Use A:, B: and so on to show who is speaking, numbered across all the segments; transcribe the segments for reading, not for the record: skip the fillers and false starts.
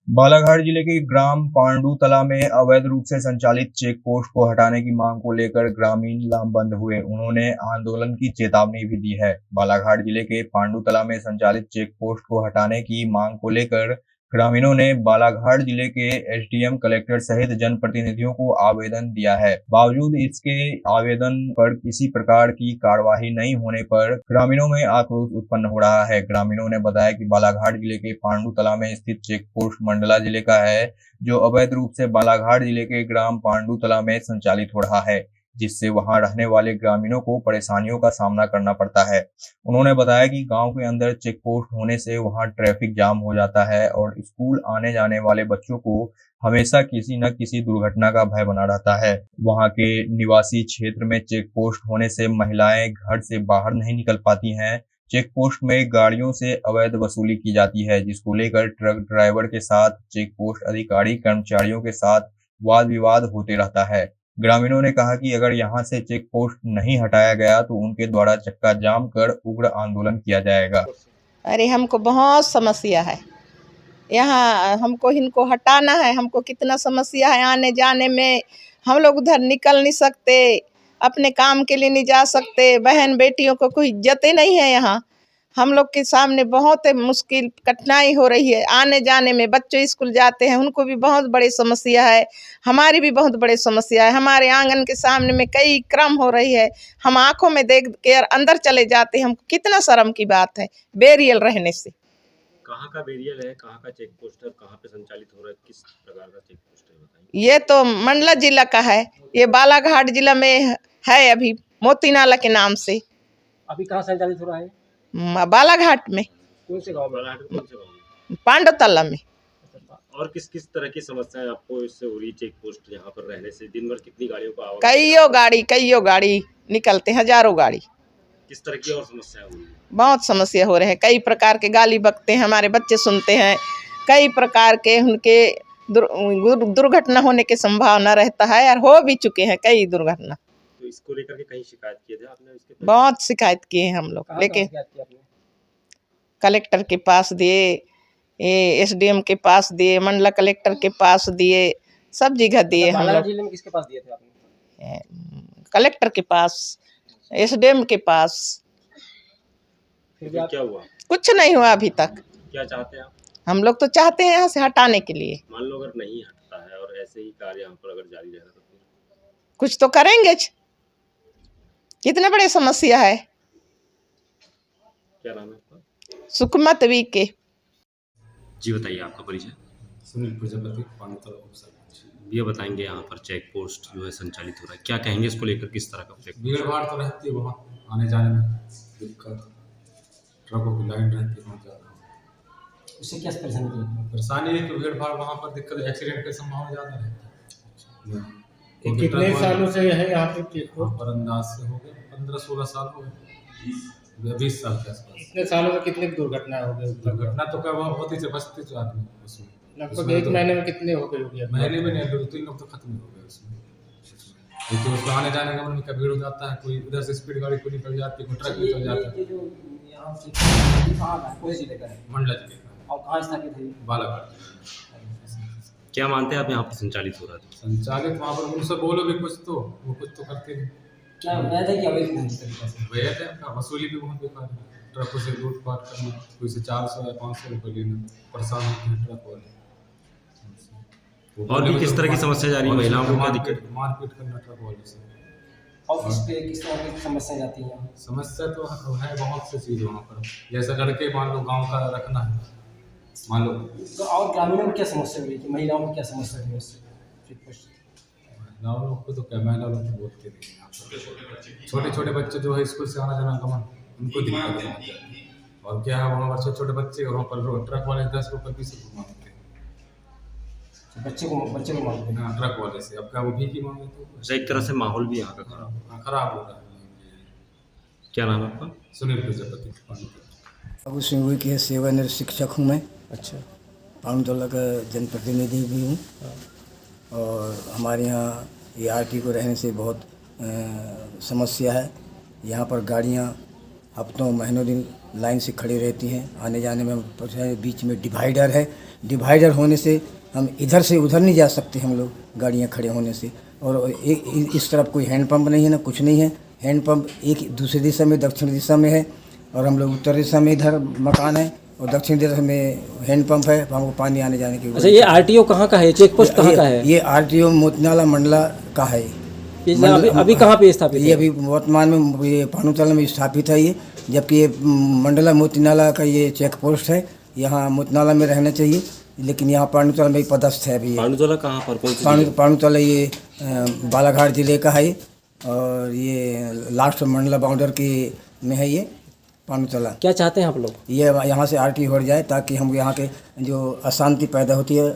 A: बालाघाट जिले के ग्राम पांडुतला में अवैध रूप से संचालित चेक पोस्ट को हटाने की मांग को लेकर ग्रामीण लामबंद हुए। उन्होंने आंदोलन की चेतावनी भी दी है। बालाघाट जिले के पांडुतला में संचालित चेक पोस्ट को हटाने की मांग को लेकर ग्रामीणों ने बालाघाट जिले के एसडीएम, कलेक्टर सहित जनप्रतिनिधियों को आवेदन दिया है। बावजूद इसके आवेदन पर किसी प्रकार की कार्यवाही नहीं होने पर ग्रामीणों में आक्रोश उत्पन्न हो रहा है। ग्रामीणों ने बताया कि बालाघाट जिले के पांडुतला में स्थित चेक पोस्ट मंडला जिले का है, जो अवैध रूप से बालाघाट जिले के ग्राम पांडुतला में संचालित हो रहा है, जिससे वहां रहने वाले ग्रामीणों को परेशानियों का सामना करना पड़ता है। उन्होंने बताया कि गांव के अंदर चेक पोस्ट होने से वहां ट्रैफिक जाम हो जाता है और स्कूल आने जाने वाले बच्चों को हमेशा किसी न किसी दुर्घटना का भय बना रहता है। वहां के निवासी क्षेत्र में चेक पोस्ट होने से महिलाएं घर से बाहर नहीं निकल पाती हैं। चेक पोस्ट में गाड़ियों से अवैध वसूली की जाती है, जिसको लेकर ट्रक ड्राइवर के साथ चेक पोस्ट अधिकारी कर्मचारियों के साथ वाद विवाद होते रहता है। ग्रामीणों ने कहा कि अगर यहां से चेक पोस्ट नहीं हटाया गया तो उनके द्वारा चक्का जाम कर उग्र आंदोलन किया जाएगा।
B: अरे हमको बहुत समस्या है यहाँ, हमको इनको हटाना है। हमको कितना समस्या है आने जाने में। हम लोग उधर निकल नहीं सकते, अपने काम के लिए नहीं जा सकते। बहन बेटियों को कोई इज्जत ही नहीं है यहाँ। हम लोग के सामने बहुत मुश्किल कठिनाई हो रही है आने जाने में। बच्चे स्कूल जाते हैं, उनको भी बहुत बड़ी समस्या है, हमारी भी बहुत बड़ी समस्या है। हमारे आंगन के सामने में कई क्रम हो रही है, हम आंखों में देख के अंदर चले जाते हैं। हमको कितना शर्म की बात है बेरियल रहने से।
C: कहाँ का बेरियल है, कहाँ का चेक पोस्ट है, कहाँ पे संचालित हो रहा है, किस प्रकार का चेक पोस्ट है बताइए।
B: ये तो मंडला जिला का है, ये बालाघाट जिला में है अभी मोतीनाला के नाम से।
D: अभी कहाँ संचालित हो रहा है?
B: बालाघाट में।
D: कौन से गाँव में?
C: बालाघाट के कौन से गाँव में?
B: पांडुतला में।
C: और किस किस तरह की समस्याएं आपको इससे हो रही? चेक पोस्ट यहाँ पर रहने से दिन भर कितनी गाड़ियों का आवागमन?
B: कईयों गाड़ी निकलते, हजारों गाड़ी।
C: किस तरह की और समस्याएं हो रही है?
B: बहुत समस्या हो रहे हैं, कई प्रकार के गाली बकते हैं, हमारे बच्चे सुनते हैं। कई प्रकार के उनके दुर्घटना होने की संभावना रहता है और हो भी चुके हैं कई दुर्घटना।
C: तो इसको लेकर के कहीं शिकायत किए थे आपने इसके पहले?
B: बहुत शिकायत किए हैं हम लोग, लेकिन कलेक्टर के पास दिए, एसडीएम के पास दिए, मंडला कलेक्टर के पास दिए, सब जगह दिए हम लोग।
D: जिले में किसके पास दिए थे आपने?
B: कलेक्टर के पास, एसडीएम के पास।
C: फिर क्या हुआ?
B: कुछ नहीं हुआ अभी तक।
C: क्या चाहते हैं आप?
B: हम लोग तो चाहते हैं यहाँ से हटाने के लिए।
C: मान लो अगर नहीं हटता है और ऐसे ही कार्य यहाँ पर अगर जारी रहेगा तो फिर
B: कुछ तो करेंगे। कितने बड़े समस्या है।
C: क्या नाम है आपका?
B: सुकमत वी के।
C: जी बताइए आपका परिचय।
E: सुनील प्रजापति, पांडुतला उपसरपंच।
C: ये बताएंगे यहाँ पर चेक पोस्ट जो है संचालित हो रहा है, क्या कहेंगे इसको लेकर? किस तरह का चेक?
E: भीड़ भाड़ तो रहती है बहुत, आने जाने में दिक्कत, ट्रकों की लाइन रहती है बहुत ज़्यादा।
D: उससे क्या परेशानी थी?
E: परेशानी है कि भीड़ भाड़ वहाँ पर दिक्कत, एक्सीडेंट की संभावना ज़्यादा रहती है।
D: ये कितने सालों से है यहाँ पे चेक पोस्ट?
E: पर अंदाज से हो गए 15-16 साल हो गए, 20 साल के आसपास।
D: इतने सालों में कितनी दुर्घटना हो गई?
E: दुर्घटना तो क्या वहाँ होती थी, बचते थे आदमी उसमें।
D: लगभग एक महीने में कितने हो गई होगी?
E: महीने में नहीं, 2-3 लोग तो खत्म हो गए उसमें। क्योंकि उसमें आने जाने का मन का भीड़ हो जाता है, कोई इधर से स्पीड गाड़ी को निकल जाती है, कोई ट्रक निकल जाता है। मंडला जिले का।
D: और कहाँ स्थापित है?
E: बालाघाट।
C: क्या मानते हैं आप यहाँ पर संचालित हो रहा है?
E: संचालित वहाँ पर उनसे बोलो भी कुछ तो वो कुछ तो करते नहीं।
D: क्या वैध है कि अवैध है इस तरीके से?
E: वैध है, उनका वसूली भी बहुत बेकार है। ट्रकों से लूटपाट करना, कोई से 400 या 500 रुपये लेना, परेशान होते हैं ट्रक वाले।
C: और भी किस तरह की समस्या जा रही है? महिलाओं को क्या दिक्कत?
E: मारपीट करना ट्रक वाले से।
D: और किस तरह की समस्याएं आती हैं?
E: समस्या तो है बहुत सी चीज़ वहाँ पर। जैसे लड़के मान लो गाँव का रखना है, मान लो।
D: तो और ग्रामीणों में क्या समस्या हुई कि महिलाओं को क्या समस्या हुई उससे?
E: महिलाओं लोग को तो क्या, महिला लोग तो बोलते नहीं हैं। छोटे छोटे बच्चे जो है स्कूल से आना जाना गमन, उनको दिक्कत है। और क्या है वहाँ पर छोटे छोटे बच्चे, वहाँ पर ट्रक वाले 10 रुपये 20 रुपये मांगते हैं।
D: बच्चे को मांगते हैं?
E: हाँ, ट्रक वाले से। अब क्या वो भी की मांगे तो
C: एक तरह से माहौल भी यहाँ का
E: खराब हो रहा है।
C: क्या नाम है आपका?
E: सुनील प्रजापति, पांडुतला।
F: अब सिंह के सेवानिवृत्त शिक्षक हूँ मैं।
D: अच्छा।
F: पांडुतला का जनप्रतिनिधि भी हूँ। और हमारे यहाँ ये आरटी को रहने से बहुत समस्या है। यहाँ पर गाड़ियाँ हफ्तों महीनों दिन लाइन से खड़ी रहती हैं। आने जाने में बीच में डिवाइडर है, डिवाइडर होने से हम इधर से उधर नहीं जा सकते हम लोग, गाड़ियाँ खड़े होने से। और इस तरफ कोई हैंडपम्प नहीं है ना कुछ नहीं है। हैंडपम्प एक दूसरी दिशा में दक्षिण दिशा में है और हम लोग उत्तर दिशा में इधर मकान है और दक्षिण दिशा में हैंडपम्प है। हमको पानी आने जाने की।
D: अच्छा, ये आरटीओ कहाँ का है, चेक पोस्ट कहाँ का है?
F: ये आरटीओ मोतीनाला मंडला का है।
D: अभी कहाँ पे स्थापित
F: ये अभी वर्तमान में ये पांडुतला में स्थापित है ये, जबकि ये मंडला मोतीनाला का ये चेक पोस्ट है। यहाँ मोतीनाला में रहना चाहिए, लेकिन यहाँ पांडुतला में पदस्थ है अभी।
C: पांडुतला कहाँ पर, कौन सी?
F: पांडुतला ये बालाघाट जिले का है और ये लास्ट मंडला बाउंडर की में है ये पांडुतला।
D: क्या चाहते हैं आप लोग?
F: ये यहाँ से आरटीओ हट जाए ताकि हम यहाँ के जो अशांति पैदा होती है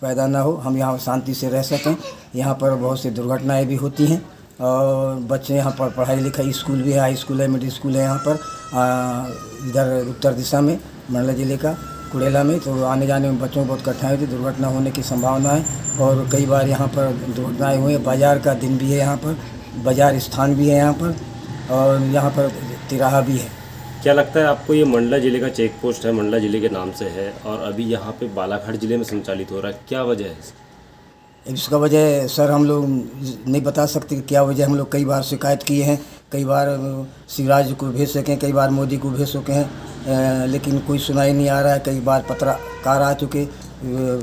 F: पैदा ना हो, हम यहाँ शांति से रह सकें। यहाँ पर बहुत सी दुर्घटनाएं भी होती हैं और बच्चे यहाँ पर पढ़ाई लिखाई, स्कूल भी है, हाई स्कूल है, मिडिल स्कूल है यहाँ पर इधर उत्तर दिशा में मंडला जिले का कुड़ेला में। तो आने जाने में बच्चों को बहुत कठिनाई होती है, दुर्घटना होने की संभावना है और कई बार यहाँ पर दुर्घटनाएँ हुई हैं। बाज़ार का दिन भी है यहाँ पर, बाज़ार स्थान भी है यहाँ पर और यहाँ पर तिराहा भी है।
C: क्या लगता है आपको, ये मंडला जिले का चेक पोस्ट है, मंडला जिले के नाम से है और अभी यहाँ पे बालाघाट जिले में संचालित हो रहा है, क्या वजह है?
F: इसका वजह सर हम लोग नहीं बता सकते क्या वजह। हम लोग कई बार शिकायत किए हैं, कई बार शिवराज को भेज सकें, कई बार मोदी को भेज सके हैं, लेकिन कोई सुनाई नहीं आ रहा है। कई बार पत्रकार आ चुके,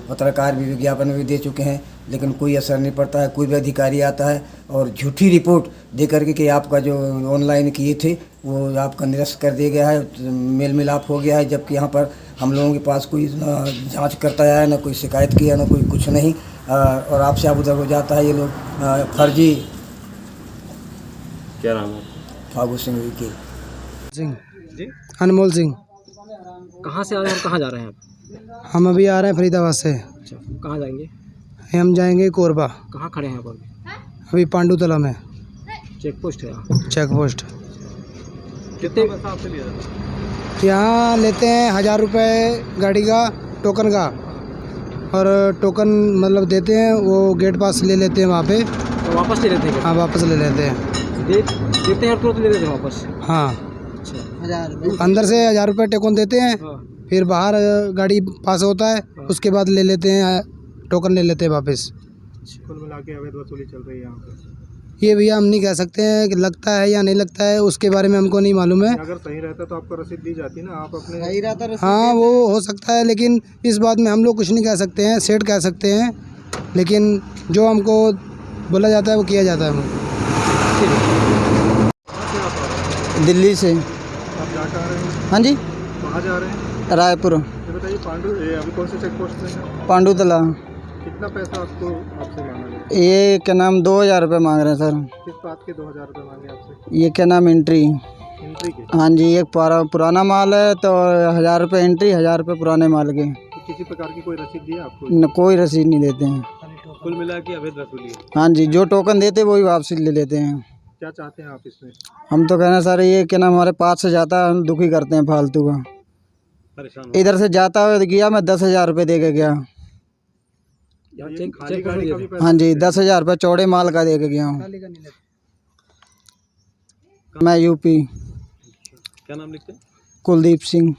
F: पत्रकार भी विज्ञापन भी दे चुके हैं, लेकिन कोई असर नहीं पड़ता है। कोई भी अधिकारी आता है और झूठी रिपोर्ट दे करके कि आपका जो ऑनलाइन किए थे वो आपका निरस्त कर दिया गया है, मेल मिलाप हो गया है, जबकि यहाँ पर हम लोगों के पास कोई जांच करता है ना कोई शिकायत किया ना कोई कुछ नहीं। और आपसे आप उधर हो जाता है ये लोग फर्जी।
C: क्या नाम है?
F: फागू सिंह के
G: सिंह जी, अनमोल सिंह।
D: कहाँ से आ रहे हैं और कहाँ जा रहे हैं आप?
G: हम अभी आ रहे हैं फरीदाबाद से।
D: अच्छा, कहाँ जाएंगे?
G: हम जाएंगे कोरबा।
D: कहाँ खड़े हैं आप अभी?
G: अभी पांडुतला में
D: चेक पोस्ट है यहाँ।
G: Check post.
D: कितने पैसा आपसे लिया जाता है?
G: यहाँ लेते हैं 1000 रुपये गाड़ी का टोकन का, और टोकन मतलब देते हैं, वो गेट पास ले लेते हैं वहाँ पे।
D: तो वापस ले लेते हैं?
G: हाँ वापस ले लेते हैं।
D: देते हैं और तुरंत ले लेते हैं वापस?
G: हाँ,
D: अच्छा,
G: अंदर से 1000 रुपये टोकन देते हैं, फिर बाहर गाड़ी पास होता है, उसके बाद ले लेते हैं, टोकन ले लेते हैं वापस।
H: कुल मिला के अवैध वसूली चल रही है यहाँ पे।
G: ये भैया हम नहीं कह सकते हैं कि लगता है या नहीं लगता है, उसके बारे में हमको नहीं मालूम है।
H: अगर सही रहता तो आपको रसीद दी जाती ना, आप अपने सही रहता।
G: हाँ वो हो सकता है, लेकिन इस बात में हम लोग कुछ नहीं कह सकते हैं, सेठ कह सकते हैं, लेकिन जो हमको बोला जाता है वो किया जाता है।
I: दिल्ली से।
H: आप जा रहे हैं?
I: हाँ जी,
H: कहाँ जा रहे हैं?
I: रायपुर।
H: ये बताइए, अभी कौन से चेक पोस्ट में?
I: पांडुतला।
H: कितना पैसा आपसे मांगा गया?
I: ये क्या नाम 2000 रुपये मांग रहे हैं सर।
H: किस बात के 2000 रुपये मांगे आपसे?
I: ये क्या नाम एंट्री
H: के?
I: हाँ जी, एक पुराना माल है तो 1000 रुपये एंट्री, 1000 रुपये पुराने माल के।
H: तो किसी प्रकार की कोई रसीद दी है आपको?
I: न, कोई रसीद नहीं देते हैं।
H: कुल मिला के अवैध वसूली है।
I: हाँ जी, जो टोकन देते वही वापसी ले लेते हैं।
H: क्या चाहते हैं आप इसमें?
I: हम तो कहना सर ये क्या नाम हमारे पास से जाता है, हम दुखी करते हैं फालतू का।
H: परेशान
I: इधर से जाता हुआ गया, मैं 10,000 रुपये दे के गया।
H: खाली गाड़ी का भी पैसा?
I: हाँ जी, 10,000 रुपये चौड़े माल का दे के गया हूँ। मैं यूपी।
H: क्या नाम लिखते हैं?
I: कुलदीप सिंह।